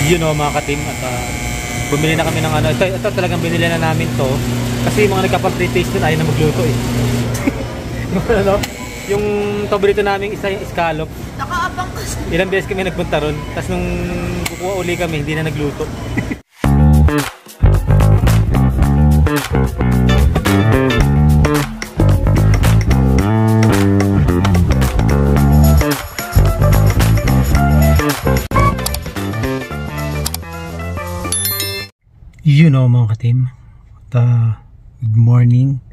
Yun o mga ka-team, at bumili na kami ng ano, ito talagang binili na namin to kasi yung mga nagkapag-pre-taste dun ayaw na magluto eh. Yung ano, yung paborito namin isa yung scallop. Nakaabang kasi. Ilang beses kami nagpunta ron, tapos nung kukuha uli kami hindi na nagluto. You know mga ka-team, good morning,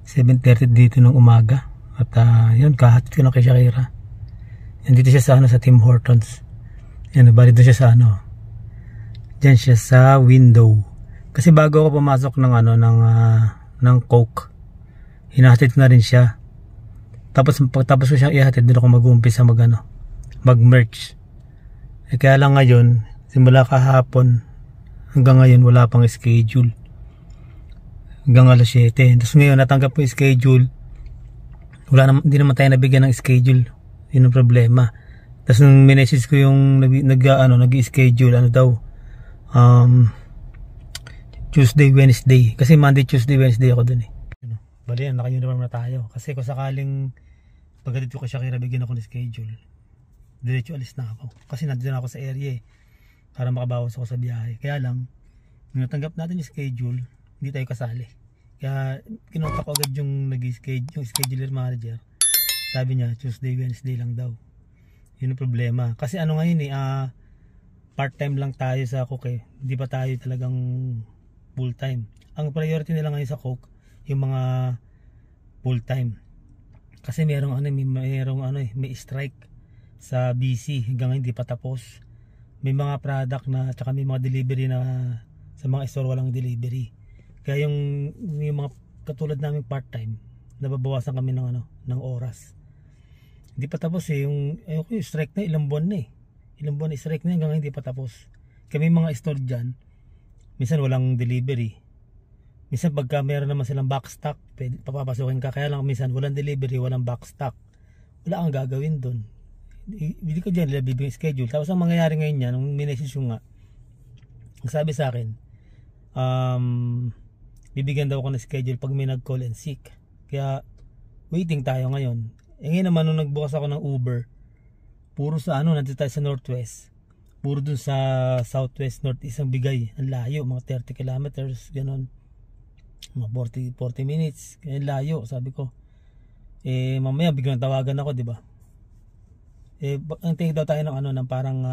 7:30 dito ng umaga. At yun, kahatid ko na kay Shakira. Nandito siya sa ano, sa Tim Hortons. Yan, bali doon siya sa ano, dyan siya sa window. Kasi bago ako pumasok ng ano, ng Coke, hinahatid ko na rin siya. Tapos pagtapos ko siyang ihatid, doon ako mag-uumpisa mag-merch. Kaya lang ngayon, simula kahapon hanggang ngayon wala pang schedule. Hanggang alas 7. Tapos ngayon natanggap ko yung schedule. Hindi naman tayo nabigyan ng schedule. Yun ang problema. Tapos nung minessage ko yung nag-schedule, Tuesday, Wednesday. Kasi Monday, Tuesday, Wednesday ako dun eh. Bali, naka-uniform na tayo. Kasi kung sakaling pagdating ko siya kaya bigyan ako ng schedule, diretso alis na ako. Kasi nandun ako sa area eh, para makabawas ako sa biyahe. Kaya lang, nung natanggap natin yung schedule, hindi tayo kasali. Kaya kinontak ko agad yung scheduler manager. Sabi niya Tuesday, Wednesday lang daw. Yun ang problema. Kasi ano ngayon part time lang tayo sa Coke eh. Hindi pa tayo talagang full time. Ang priority nila ngayon sa Coke, yung mga full time. Kasi may strike sa BC hanggang ngayon hindi pa tapos. May mga product na, tsaka may mga delivery na sa mga store walang delivery. Kaya yung mga katulad namin part-time, nababawasan kami ng oras. Hindi pa tapos eh, yung strike na ilang buwan na eh. Ilang buwan na strike na hanggang hindi pa tapos. Kaya may mga store dyan, minsan walang delivery. Minsan pagka meron naman silang backstock, papapasukin ka. Kaya lang minsan walang delivery, walang backstock. Wala kang gagawin dun. Hindi ko dyan nila bibigyan schedule. Tapos ang mangyayari ngayon yan, nung minessage yung nga, ang sabi sa akin, bibigyan daw ako ng schedule pag may nag-call and sick. Kaya waiting tayo ngayon. Ngayon naman nung nagbukas ako ng Uber, puro sa nandito tayo sa Northwest, puro dun sa Southwest, Northeast ang bigay. Ang layo, mga 30 kilometers, gano'n, mga 40 minutes. Kaya layo, sabi ko. Mamaya biglang tawagan ako, di ba? Ang tingin daw tayo ng parang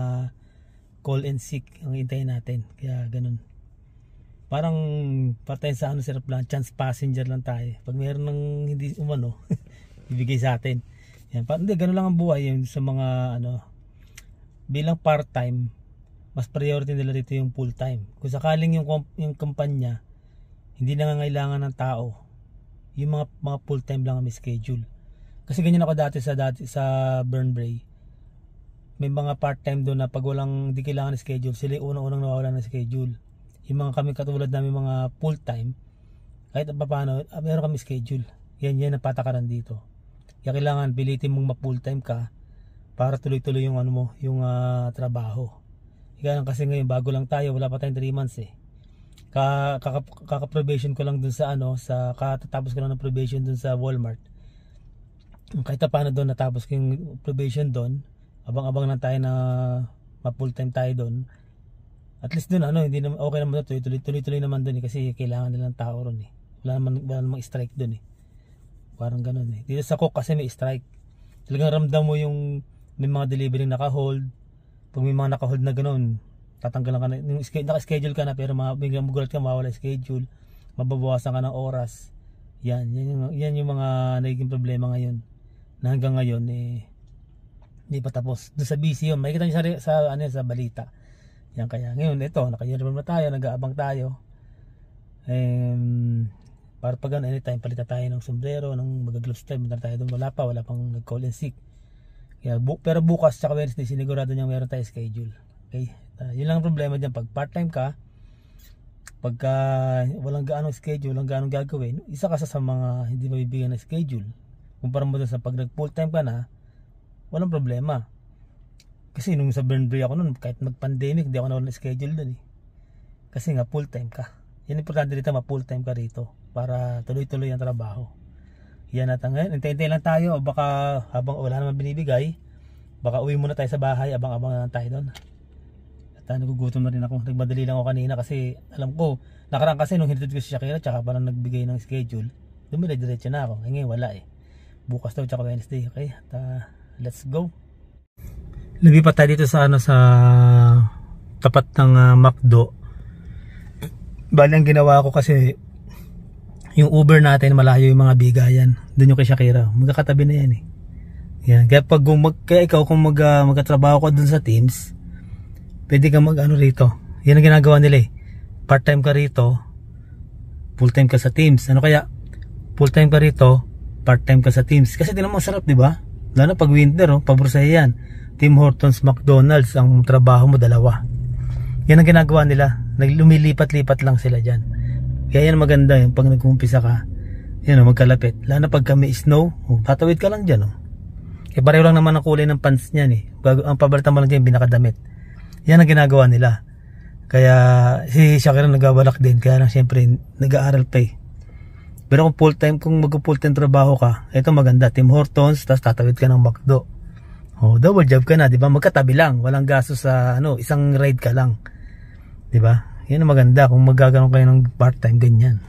call and sick ang hintayin natin. Kaya ganun. Parang patayin sa sa aeroplan, chance passenger lang tayo. Pag mayroon ng hindi ibigay sa atin. Yan, hindi ganun lang ang buhay yung sa mga bilang part-time, mas priority nila dito yung full-time. Kung sakaling yung kumpanya hindi nangangailangan ng tao, yung mga full-time lang ang may schedule. Kasi ganyan ako dati sa Burnbrae. May mga part-time doon na pag di kailangan ng schedule, sila unang nawawalan ng schedule. Yung mga kami katulad namin mga full-time, kahit paano, meron kami schedule. Yan ang patakaran dito. Kaya kailangan pilitin mong ma-full-time ka para tuloy-tuloy yung yung trabaho. Kaya lang kasi ngayon bago lang tayo, wala pa tayong 3 months eh. Kaka-probation ko lang dun sa katatapos ko lang ng probation dun sa Walmart. Kahit paano doon natapos ko yung probation doon, abang-abang lang tayo na ma-full-time tayo doon. At least doon hindi naman okay naman tuloy-tuloy naman doon kasi kailangan nilang tao ron eh. Wala namang strike doon eh. Parang ganoon eh. Dito sa Coke kasi may strike. Talagang ramdam mo yung may mga delivery naka-hold. Pag may mga naka-hold na ganoon, tatanggalan ka na, naka-schedule ka na pero biglang magulat ka, mawala schedule, mababawasan ka ng oras. Yan yung mga nagiging problema ngayon. Na hanggang ngayon hindi pa tapos. Doon sa BC yun, makikita nyo sa balita. Yan, kaya ngayon ito, naka-uniform na tayo, nag-aabang tayo. Para pag anytime palitan tayo ng sombrero, ng mag-gloves tayo, tayo doon, wala pang nag-call and sick. Kaya, pero bukas tsaka Wednesday sinigurado niya meron tayo schedule. Okay? Yun lang ang problema dyan. Pag part-time ka, pagka walang gaanong schedule, walang gaanong gagawin, isa ka sa mga hindi mabibigyan ng schedule. Kumpara mo doon sa pag nag full time ka na, walang problema. Kasi nung sa Burnbury ako nun, kahit mag-pandemic, hindi ako na schedule dun eh. Kasi nga full time ka. Yan importante dito, ma-full time ka rito para tuloy-tuloy ang trabaho. Yan natin ngayon, hintay-hintay lang tayo. Baka habang wala naman binibigay, baka uwi muna tayo sa bahay, abang-abang na lang tayo doon. At nagugutom na rin ako. Nagmadali lang ako kanina kasi alam ko, nakaraan kasi nung hinatid ko si Shakira, tsaka parang nagbigay ng schedule, dumire-diretso na ako. Ngayon wala eh. Bukas daw tsaka Wednesday. Okay, let's go. Lumipat tayo dito sa sa tapat ng McDo. Bali ang ginawa ko kasi yung Uber natin malayo yung mga bigayan. Doon yung kay Shakira. Magkakatabi na yan eh. Yan. Kaya pag kaya ikaw kung magkatrabaho ka doon sa Teams, pwede ka mag-ano rito. Yan ang ginagawa nila eh. Part-time ka rito, full-time ka sa Teams. Ano kaya? Full-time ka rito, part-time ka sa Teams. Kasi din naman masarap, di ba? Lalo pag winter, paborsa yan. Tim Hortons, McDonald's, ang trabaho mo dalawa. Yan ang ginagawa nila. Lumilipat-lipat lang sila dyan. Kaya yan maganda yung pag nag-umpisa ka, yan magkalapit. Lalo na pag kami snow, tatawid ka lang dyan. Eh pareho lang naman ang kulay ng pants niyan eh. Ang pabalitan mo lang dyan yung binakadamit. Yan ang ginagawa nila. Kaya si Shakira nagabalak din. Kaya lang syempre nag-aaral pa eh. Pero kung full-time, kung mag-full-time trabaho ka, ito maganda. Tim Hortons, tapos tatawid ka ng McDo. Double job ka na, di ba? Magkatabi lang. Walang gasto sa isang ride ka lang. Di ba? Yan ang maganda kung magaganoon kayo ng part-time ganyan.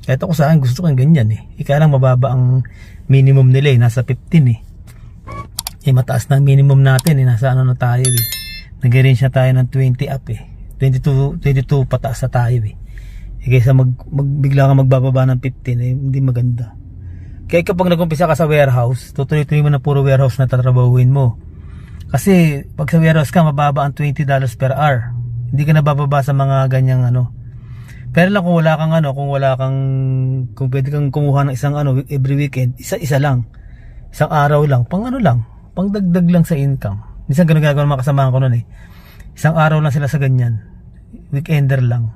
Kahit ako saan gusto ko yung ganyan eh. Kaya lang mababa ang minimum nila eh. Nasa 15 eh. Mataas na ang minimum natin eh. Nasa na tayo eh. Nag-range na tayo ng 20 up eh. 22 pataas na tayo eh. Kaysa bigla ka magbababa ng 15 eh. Hindi maganda. Kaya kapag nag-umpisa ka sa warehouse, tutuloy-tuloy mo na puro warehouse na tatrabahuin mo. Kasi pag sa warehouse ka, mababa ang $20 per hour. Hindi ka nabababa sa mga ganyang Pero lang kung wala kang kung pwede kang kumuha ng isang every weekend, isa lang. Isang araw lang, pang dagdag lang sa income. Minsan ganun gagawin mga kasamahan ko nun eh. Isang araw lang sila sa ganyan. Weekender lang.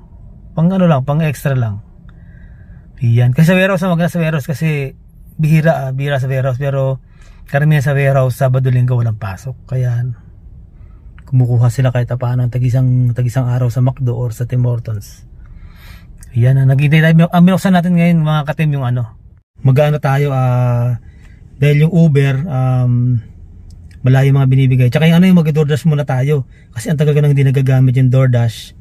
Pang pang extra lang. Yan. Kasi sa warehouse, maganda sa warehouse kasi bihira sa warehouse. Pero karamihan sa warehouse, Sabado, Linggo walang pasok. Kaya kumukuha sila kahit paano tagisang araw sa McDo or sa Tim Hortons. Yan na, naghihintay tayo. Ang binuksan natin ngayon mga katim yung mag-ano tayo dahil yung Uber malayo mga binibigay. Tsaka yung yung mag-DoorDash muna tayo. Kasi ang tagal ko nang hindi nagagamit yung DoorDash.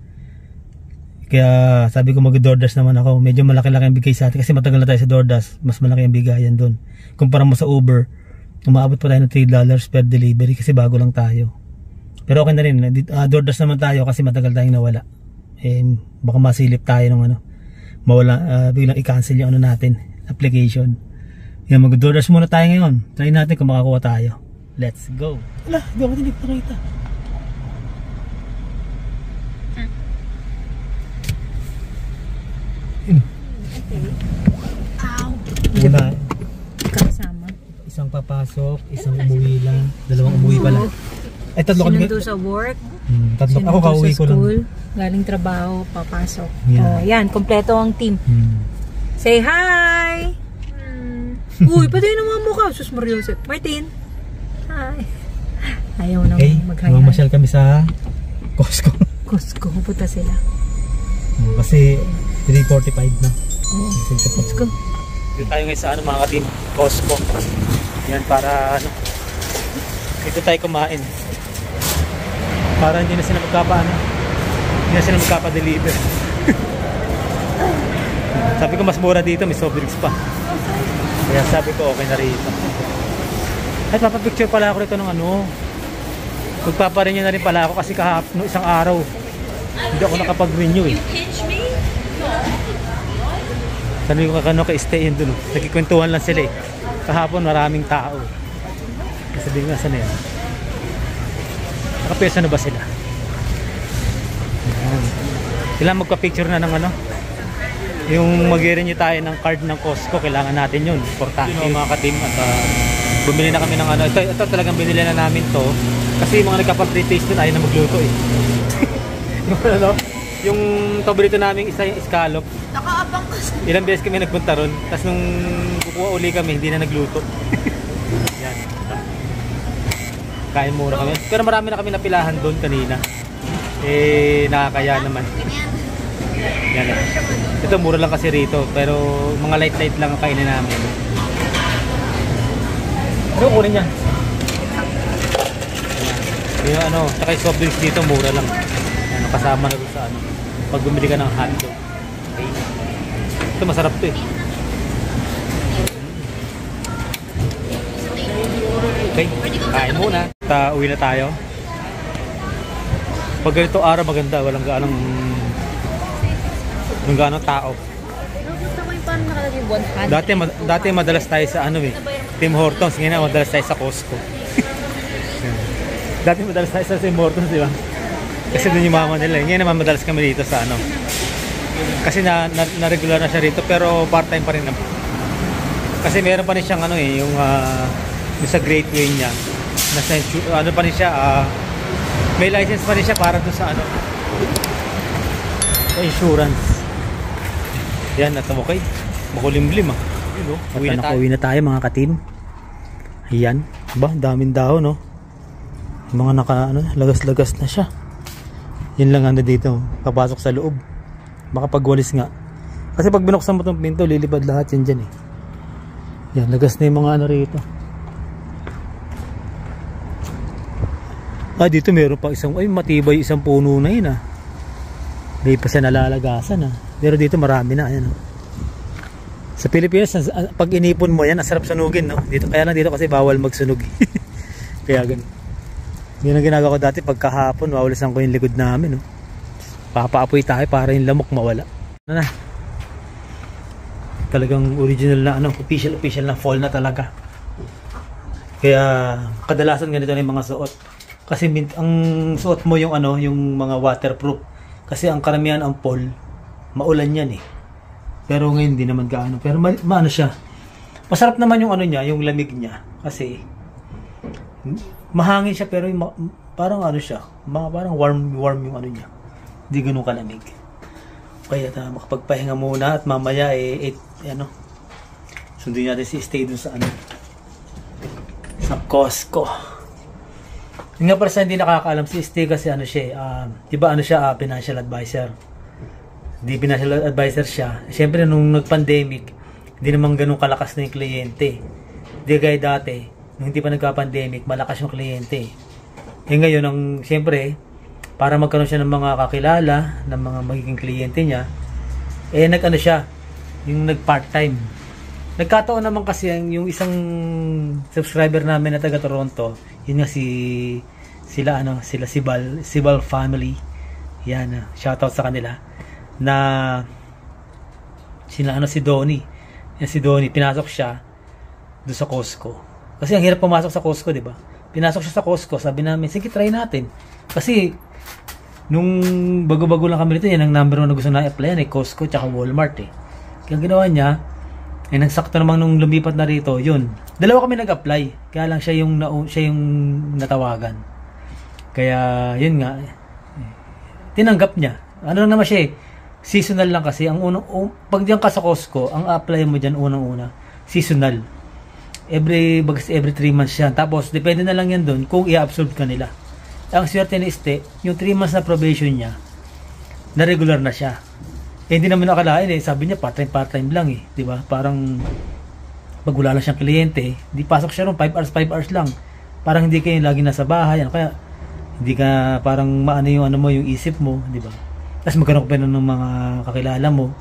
Kaya sabi ko mag-DoorDash naman ako. Medyo malaki-laki ang bigay sa atin kasi matagal na tayo sa DoorDash. Mas malaki ang bigayan doon. Kumpara mo sa Uber, umaabot pa tayo ng $3 per delivery kasi bago lang tayo. Pero okay na rin. DoorDash naman tayo kasi matagal tayong nawala. Baka masilip tayo ng mawala, biglang i-cancel yung natin, application. Yan, mag-DoorDash muna tayo ngayon. Try natin kung makakuha tayo. Let's go. Wala, hindi ako nakita. Wala. Kasama. Isang papasok, isang umuwi lang. Dalawang umuwi pala. Ay, tatlo kami. Sinundo sa work. Tatlo. Ako kauwi ko lang. Galing trabaho, papasok. Yan. Yan, kompleto ang team. Say hi! Uy, pati naman mukha. Sus Mariosep. Martin. Hi. Ayaw na mag-hi. Mamasyal kami sa Costco. Costco. Pupunta sila. Kasi 3:45 na. Let's go. Dito tayo ngayon sa mga ka-team, Costco. Yan para dito tayo kumain. Para hindi na sila magkapa-deliver. Sabi ko mas mura dito, may soft drinks pa. Kaya sabi ko okay na rito. At papapicture pala ako rito ng magpaparenew na rin pala ako kasi kahapon isang araw hindi ako nakapag-renew eh. Sabi ko kay-stay yun dun. Nagkikwentuhan lang sila eh. Kahapon maraming tao. Sabi nga sana yan. Nakapesa na ba sila? Kailangan magpa-picture na ng yung mag-renew tayo ng card ng Costco. Kailangan natin yun. Importante mga ka-team. At bumili na kami ng ito talagang binili na namin to. Kasi yung mga nagkapa-pre-taste dun ayaw na magluto eh. Yung paborito namin isa yung scallop. Nakaabang ka. Ilang beses kami nagpunta ron. Tapos nung kukuha uli kami, hindi na nagluto. Yan. Kain muna kami. Pero marami na kami napilahan doon kanina. Eh, nakakaya naman. Yan eh. Ito, mura lang kasi rito. Pero mga light-light lang ang kainin namin. Ano kunin yan? Yung ano, tsaka yung soft drinks dito, mura lang. Ano, kasama na doon sa ano. Pag bumili ka ng hotdog. Okay. Ito, masarap to eh. Okay, kain muna. Uwi na tayo. Pag ganito araw maganda, walang gaanong tao. Dati madalas tayo sa ano eh, Tim Hortons. Ngayon madalas tayo sa Costco. Dati madalas tayo sa Tim Hortons, di ba? Kasi doon yung mama nila. Ngayon naman madalas kami dito sa ano. Kasi na-regular na siya rito, pero part-time pa rin naman. Kasi meron pa rin siyang ano eh, yung sa Great Way niya. Nasa ano pa rin siya, may license pa rin siya para doon sa ano, sa insurance. Yan, at okay. Makulimlim ah. Uwi na tayo mga ka-team. Ayan. Ba, daming dahon no. Yung mga lagas-lagas na siya. Yan lang ano dito. Papasok sa loob. Makapagwalis nga. Kasi pag binuksan mo itong pinto, lilipad lahat yan dyan eh. Yan, lagas na yung mga ano rito. Dito meron pa isang, matibay isang puno na yun ah. Hindi pa siya nalalagasan ah. Pero dito marami na, ayan oh. Sa Pilipinas, pag inipon mo yan, ang sarap sunugin no. Dito, kaya lang dito kasi bawal magsunog. Kaya ganun. Yun ang ginagawa ko dati pagkahapon, wawalisan ko yung likod namin no. Papaapoy tayo para yung lamok mawala. Ano na? Talagang original na ano, official na fall na talaga. Kaya kadalasan ganito na yung mga suot. Kasi ang suot mo yung ano, yung mga waterproof. Kasi ang karamihan ang fall, maulan yan eh. Pero ngayon hindi naman gaano. Pero maano siya. Masarap naman yung ano niya, yung lamig niya. Kasi mahangin siya pero yung, parang ano siya, parang warm yung ano niya. Hindi ganun kalamig. Kaya makapagpahinga muna at mamaya ano, sundin natin si Stay dun sa ano, sa Costco. Yung nga para sa hindi nakakaalam, si Stay kasi ano siya, diba ano siya, financial advisor. Hindi financial advisor siya. Siyempre nung nag-pandemic, hindi naman ganun kalakas na yung kliyente. Hindi gaya dati, nung hindi pa nagka-pandemic, malakas yung kliyente. Ngayon, siyempre, para magkaroon siya ng mga kakilala, ng mga magiging kliyente niya, nag-ano siya, yung nag-part-time. Nagkataon naman kasi yung isang subscriber namin na taga Toronto, yun nga sila Sibal family. Yan, shoutout sa kanila. Na si Donnie. Yan si Donnie, pinasok siya doon sa Costco. Kasi ang hirap pumasok sa Costco, 'di ba? Pinasok siya sa Costco, sabi namin, sige try natin. Kasi nung bago-bago lang kami dito, yan ang number 1 na gusto na i-apply yan, Costco tsaka Walmart eh. Kaya ginawa niya, nagsakto namang nung lumipat na rito, yun. Dalawa kami nag-apply. Kaya lang siya yung natawagan. Kaya, yun nga. Tinanggap niya. Ano lang naman siya eh. Seasonal lang kasi. Pag diyan ka sa Costco, ang apply mo dyan unang-una, seasonal. Every 3 months yan. Tapos, depende na lang yan doon kung i-absorb ka nila. Ang swerte ni Este, yung 3 months na probation niya, na regular na siya. Hindi naman nakalain eh. Sabi niya part-time lang eh. Diba? Parang pag wala lang siyang kliyente, di pasok siya ron 5 hours lang. Parang hindi kayo lagi nasa bahay. Kaya hindi ka parang maano yung ano mo, yung isip mo, di ba? Tapos magkaroon pa ng mga kakilala mo.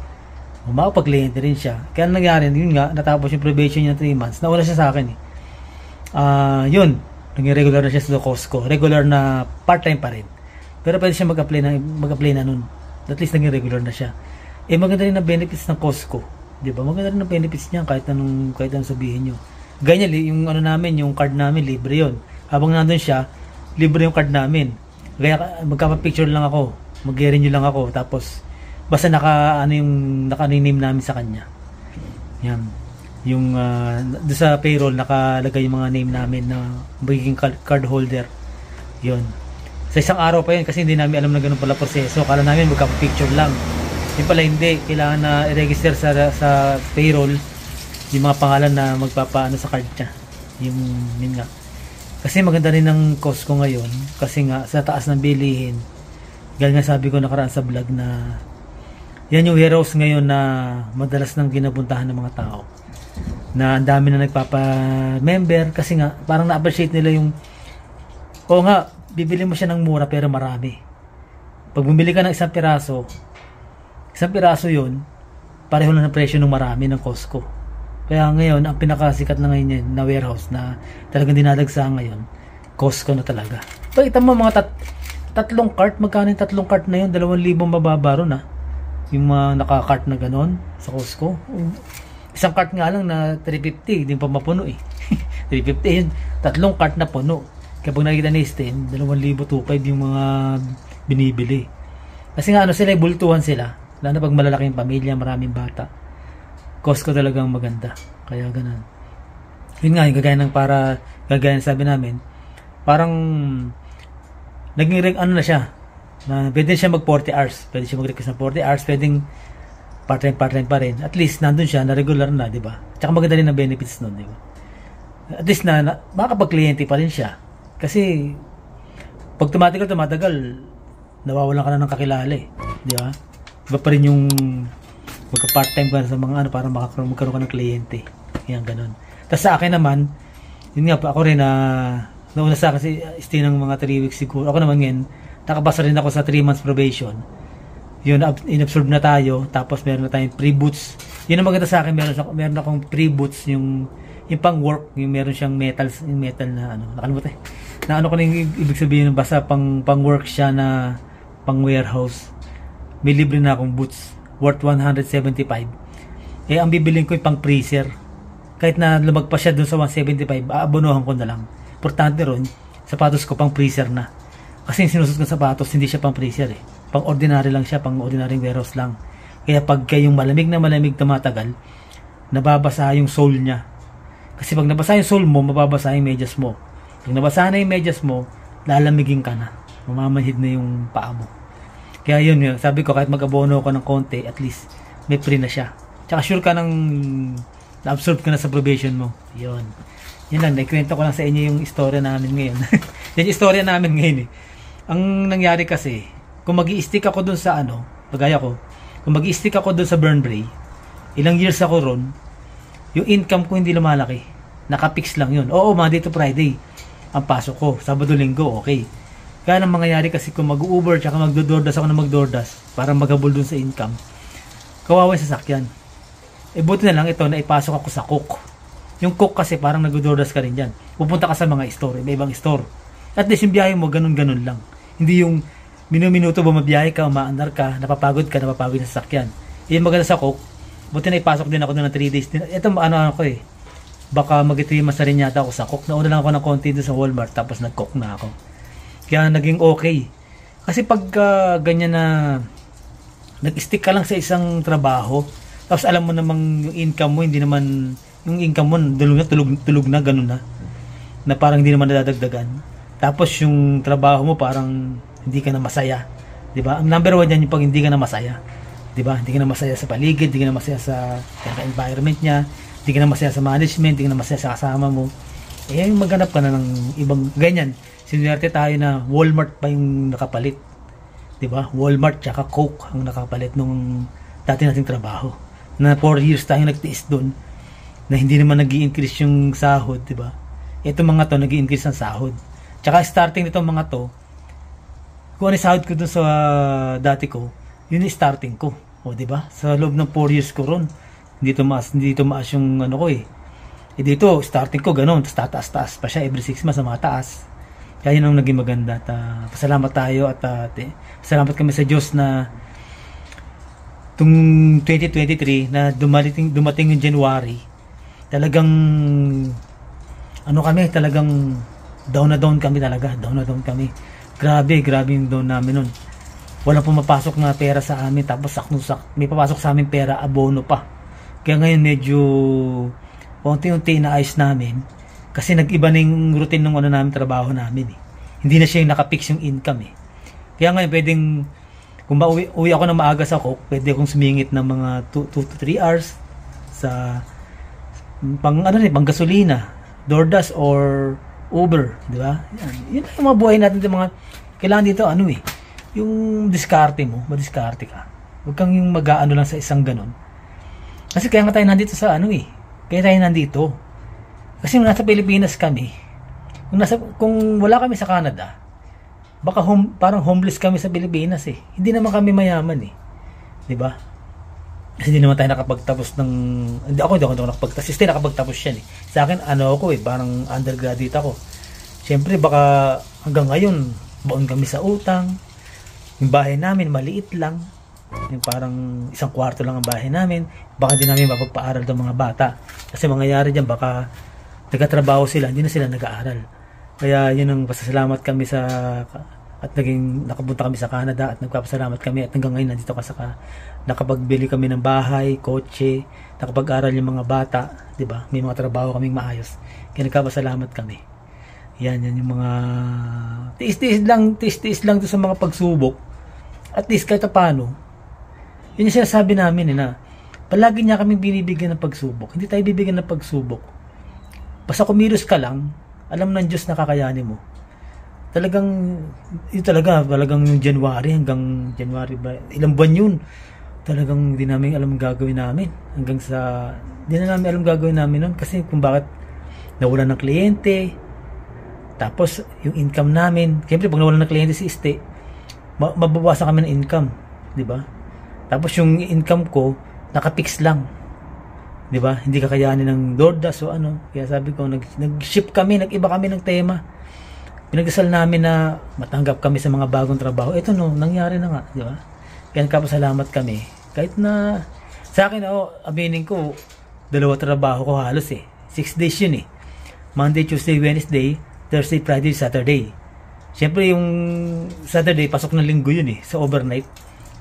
Makapag-kliyente rin siya. Kaya nangyari, yun nga, natapos yung probation niya 3 months. Nawala siya sa akin eh. Yun, naging regular na siya sa Costco. Regular na part-time pa rin. Pero pwede siya mag-apply na nun. At least naging regular na siya. Maganda rin ang benefits ng Costco. Di ba? Maganda rin ang benefits niya kahit anong sabihin nyo. Ganyan, yung ano namin, yung card namin, libre yun. Habang nandun siya, libre yung card namin. Kaya magkapa-picture lang ako. Mag-renew lang ako. Tapos, basta naka-name namin sa kanya. Yan. Yung, doon sa payroll, nakalagay yung mga name namin na magiging card holder. Yun. Sa isang araw pa yun kasi hindi namin alam na ganun pala proseso. Kala namin magkapa-picture lang. Yung pala hindi. Kailangan na i-register sa payroll yung mga pangalan na magpapaano sa card niya. Yun nga. Kasi maganda rin ng Costco ngayon kasi nga sa taas ng bilihin. Gaya nga sabi ko nakaraan sa vlog na yan yung warehouse ngayon na madalas nang ginapuntahan ng mga tao. Na ang dami na nagpapa-member kasi nga parang na-appreciate nila yung nga, bibili mo siya ng mura pero marami. Pag bumili ka ng isang piraso yun, pareho lang ng presyo ng marami ng Costco. Kaya ngayon, ang pinakasikat na ngayon yan, na warehouse na talagang dinadagsahan ngayon, Costco na talaga. Pakita mo mga tatlong cart, magkano yung tatlong cart na yun? 2,000 mababa ron yung mga naka-cart na ganon sa Costco. Isang cart nga lang na 350, hindi pa mapuno eh. 350 yun, tatlong cart na puno. Kapag nakikita ni Sten, 2,250 yung mga binibili. Kasi nga sila, bultuhan sila. Lalo na pag malalaking pamilya, maraming bata. Costco talagang maganda. Kaya ganun. Yun nga, yung gagaya ng sabi namin, parang naging na siya. Na pwede siya mag 40 hours. Pwede siya mag-request ng 40 hours. Pwedeng part-time pa rin. At least nandun siya, na regular na, di ba? Tsaka maganda rin ang benefits nun, di ba? At least makakapag-kliyente pa rin siya. Kasi pag tumatagal, nawawalan ka na ng kakilala eh. Di ba? Iba pa rin yung magka-part-time ka sa mga para magkaroon ka ng kliyente. Yan, ganun. Tapos sa akin naman, yun nga, ako rin nauna sa akin kasi stay ng mga 3 weeks siguro. Ako naman ngayon, nakabasa rin ako sa 3 months probation. Yun, inabsorb na tayo. Tapos meron na tayong pre-boots. Yun ang maganda sa akin, meron akong pre-boots, yung pang work, yung meron siyang metal na nakalimutan. Na ko na yung ibig sabihin, basta pang work siya na pang warehouse. May libre na akong boots worth 175. Ang bibilin ko yung pang freezer. Kahit na lumagpas siya dun sa 175, aabonohan ko na lang. Importante ron, sapatos ko pang freezer na. Kasi yung sinusot ko sapatos, hindi siya pang freezer eh. Pang ordinary lang siya, pang ordinary warehouse lang. Kaya pag yung malamig na tumatagal, nababasa yung sole niya. Kasi pag nabasa yung sole mo, mababasa yung medyas mo. Pag nabasa na yung medyas mo, lalamigin ka na. Mamamanhid na yung paa mo. Kaya yun, sabi ko kahit mag-abono ko ng konti, at least may free na siya. Tsaka sure ka na-absorb ka na sa probation mo. Yun. Yan lang, naikwento ko lang sa inyo yung istorya namin ngayon. Yan yung istorya namin ngayon eh. Ang nangyari kasi, kung mag-i-stick ako dun sa pagaya ko, kung mag-i-stick ako dun sa Burnbrae, ilang years ako ron, yung income ko hindi lumalaki. Naka-fix lang yun. Oo, Monday to Friday ang pasok ko. Sabado, Linggo, okay. Kaya nang mangyayari kasi kung mag-Uber tsaka magdodordas ako na magdordas para maghabol dun sa income, kawawa yung sasakyan. Buti na lang ito na ipasok ako sa Cook. Yung Cook kasi parang nagdodordas ka rin dyan. Pupunta ka sa mga store, may ibang store. At least yung biyahe mo ganun-ganun lang. Hindi yung minuto bumabiyahe ka, umaandar ka, napapagod yung sasakyan. Yung maganda sa Cook, buti na ipasok din ako na 3 days. Ito ko eh. Baka mag-3 months na rin yata ako sa Cook. Nauna lang ako ng konti doon sa Walmart tapos nag-Cook na ako. Kaya naging okay. Kasi pag ganyan na nag-stick ka lang sa isang trabaho, tapos alam mo namang yung income mo, hindi naman, yung income mo, tulog na, ganun na. Na parang hindi naman nadadagdagan. Tapos yung trabaho mo parang hindi ka na masaya. Diba? Ang number 1 yan yung pag hindi ka na masaya. Diba? Hindi ka na masaya sa paligid, hindi ka na masaya sa environment niya, hindi ka na masaya sa management, hindi ka na masaya sa kasama mo. Yung maghanap ka na ng ibang ganyan. Sinuwerte tayo na Walmart pa yung nakapalit. Diba? Walmart tsaka Coke ang nakapalit nung dati nating trabaho. Na 4 years tayong nagtiis doon na hindi naman nag-i-increase yung sahod, diba? Itong mga to nag-i-increase ang sahod. Tsaka starting nitong mga to, kung ano sahod ko doon sa dati ko, yun yung starting ko. O diba? Sa loob ng 4 years ko ron, hindi tumaas yung ko eh. Dito, starting ko ganun, tapos taas pa siya every 6 months sa mga taas. Kaya yun ang naging maganda. At pasalamat tayo at salamat kami sa Diyos na itong 2023 na dumating yung January, talagang talagang down na down kami talaga. Down na down kami. Grabe yung down namin nun. Walang pumapasok na pera sa amin, tapos may papasok sa amin pera, abono pa. Kaya ngayon medyo unti-unti inaayos namin kasi nag-iba na yung routine ng namin, trabaho namin eh. Hindi na siya yung nakapix yung income eh. Kaya ngayon pwedeng kung uwi ako na maaga sa Coke, pwede akong sumingit ng mga 2 to 3 hours sa pang gasolina, DoorDash or Uber, di ba? Yun yung mga buhay natin, yung mga kailangan dito, ano eh, yung diskarte mo, madiskarte ka. Huwag kang yung mag-aano lang sa isang ganon. Kasi kaya nga tayo nandito sa ano eh, kaya tayo nandito. Kasi nung nasa Pilipinas kami, kung wala kami sa Canada, baka parang homeless kami sa Pilipinas eh. Hindi naman kami mayaman eh. Di ba? Kasi hindi naman tayo nakapagtapos ng... Hindi ako nakapagtapos. Kasi nakapagtapos yan eh. Sa akin, ano ako eh, parang undergraduate ako. Siyempre, baka hanggang ngayon, baon kami sa utang. Yung bahay namin, maliit lang. Yung parang 1 kwarto lang ang bahay namin. Baka hindi namin mapagpaaral ng mga bata. Kasi mangyayari dyan, baka nagkatrabaho sila, hindi na sila nag-aaral. Kaya yun ang pasasalamat kami sa... At nakapunta kami sa Canada at nagpapasalamat kami at hanggang ngayon nandito ka nakapagbili kami ng bahay, kotse, nakapag-aral yung mga bata, di ba? May mga trabaho kaming maayos. Kaya nagpapasalamat kami. Yan yung mga tiis-tiis lang to sa mga pagsubok. At least kahit paano, yun yung sinasabi namin na palagi niya kaming binibigyan ng pagsubok. Hindi tayo bibigyan ng pagsubok. Basta kumilos ka lang, alam ng Diyos na kakayanin mo. Talagang yung January hanggang January ba, ilang buwan yun, talagang hindi namin alam gagawin namin hindi na namin alam gagawin namin nun kasi kung bakit nawalan ng kliyente, tapos yung income namin, siyempre pag nawalan ng kliyente si Este, mababawasan kami ng income, di ba? Tapos yung income ko nakapix lang, di ba? Hindi kakayanin ng DoorDash o ano, kaya sabi ko nag-ship kami, nag-iba kami ng tema. Pinagdasal namin na matanggap kami sa mga bagong trabaho. Ito nangyari na nga, di ba? Kaya nagpapasalamat kami. Kahit na, sa akin, aminin ko, 2 trabaho ko halos eh. 6 days yun eh. Monday, Tuesday, Wednesday, Thursday, Friday, Saturday. Siyempre yung Saturday, pasok ng linggo yun eh, sa overnight.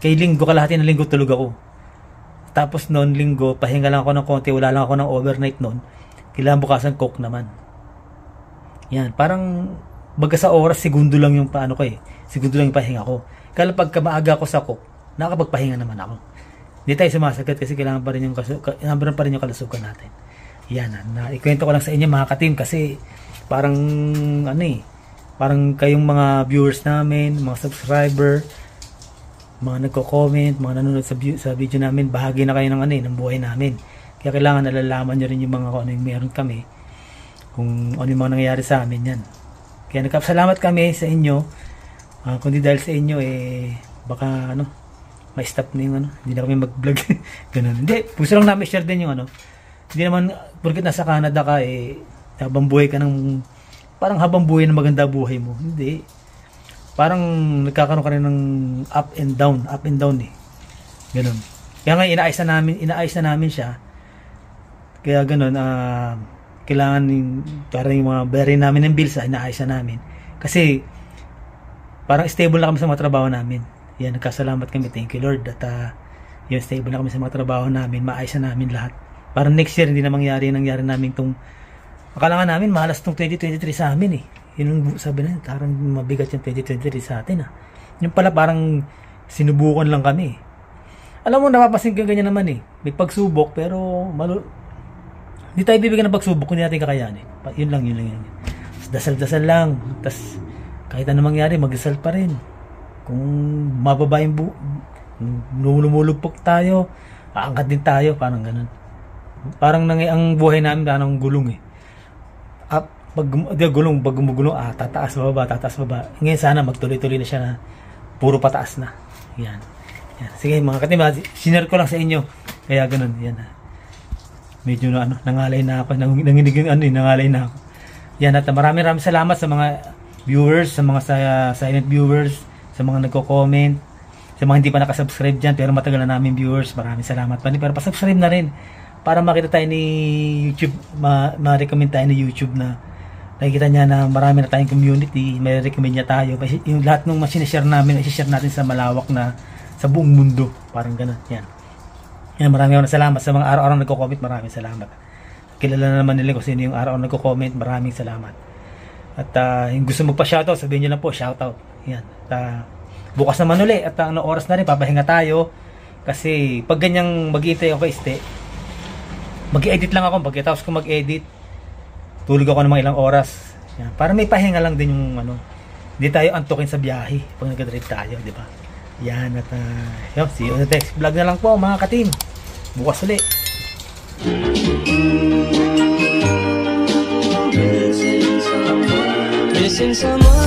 Kay linggo, kalahati ng linggo tulog ako. Tapos noon linggo, pahinga lang ako ng konti, wala lang ako ng overnight noon. Kailangan bukasan coke naman. Yan, parang... Baga sa oras, segundo lang yung paano ko eh. Segundo lang yung pahinga ko. Kaya pagka maaga ako sa cook, nakakapagpahinga naman ako. Hindi tayo sumasagot kasi kailangan pa rin yung kalusugan natin. Yan, ikwento ko lang sa inyo mga ka-team kasi parang parang kayong mga viewers namin, mga subscriber, mga nagko-comment, mga nanonood sa video namin, bahagi na kayo ng buhay namin. Kaya kailangan nalalaman nyo rin yung mga kung ano yung meron kami, kung ano yung mga nangyayari sa amin yan. Kaya nagpapasalamat kami sa inyo. Kundi dahil sa inyo baka ma-stop na yung hindi na kami mag-vlog. Ganun. Hindi, gusto lang namin share din yung Hindi naman porket nasa Canada ka habang buhay ka parang habang buhay na maganda buhay mo. Hindi. Parang nagkakaroon ka rin ng up and down eh. Ganun. Kaya nga inaayos na namin siya. Kaya ganun, kailangan parang yung mga bayarin namin ng bills inaayos na namin kasi parang stable na kami sa mga trabaho namin. Yan, nagkasalamat kami, thank you Lord at yun, stable na kami sa mga trabaho namin, maayos na namin lahat. Parang next year hindi na nangyari namin akala nga namin malas tong 2023 sa amin yun yung sabi na parang mabigat yung 2023 sa atin yun pala parang sinubukan lang kami. Alam mo, napapasin ka ganyan naman may pagsubok pero hindi tayo bibigyan ng pagsubok kung hindi natin kakayanin. Yun lang. Dasal-dasal lang. Tapos, kahit ano mangyari, magdasal pa rin. Kung mababa yung lumulugpok tayo, aangkat din tayo. Parang ganun. Parang ang buhay namin, parang gulong pag gumugulong, tataas baba. Ngayon sana, magtuloy-tuloy na siya na puro pataas na. Yan. Sige, mga katima, sinare ko lang sa inyo. Kaya ganun, yan medyo nangalay na ako, nangalay na ako. Yan, at maraming salamat sa mga viewers, sa mga silent viewers, sa mga nagko-comment, sa mga hindi pa nakasubscribe dyan, pero matagal na namin viewers, maraming salamat pa rin. Pero pasubscribe na rin, para makita tayo ni YouTube, ma-recommend tayo ni YouTube na nakikita niya na marami na tayong community, may recommend niya tayo. Yung lahat ng sinishare namin, i-share natin sa malawak na, sa buong mundo, parang ganun, yan. Yan, maraming salamat sa mga araw-araw nagko-comment, maraming salamat. Kilala na naman nila kung sino yung araw-araw nagko-comment, maraming salamat. At yung gusto magpa-shoutout, sabihin nyo lang po, shoutout. Yan. At bukas naman uli, at ano oras na rin, papahinga tayo. Kasi pag ganyang mag-iintay ako kay mag-edit lang ako, pagkatapos ko mag-edit, tulog ako ng mga ilang oras. Yan, para may pahinga lang din yung ano. Hindi tayo antukin sa biyahe pag nag-drive tayo, di ba? Yan at see you on the next vlog na lang po mga ka-team. Bukas ulit. Missing someone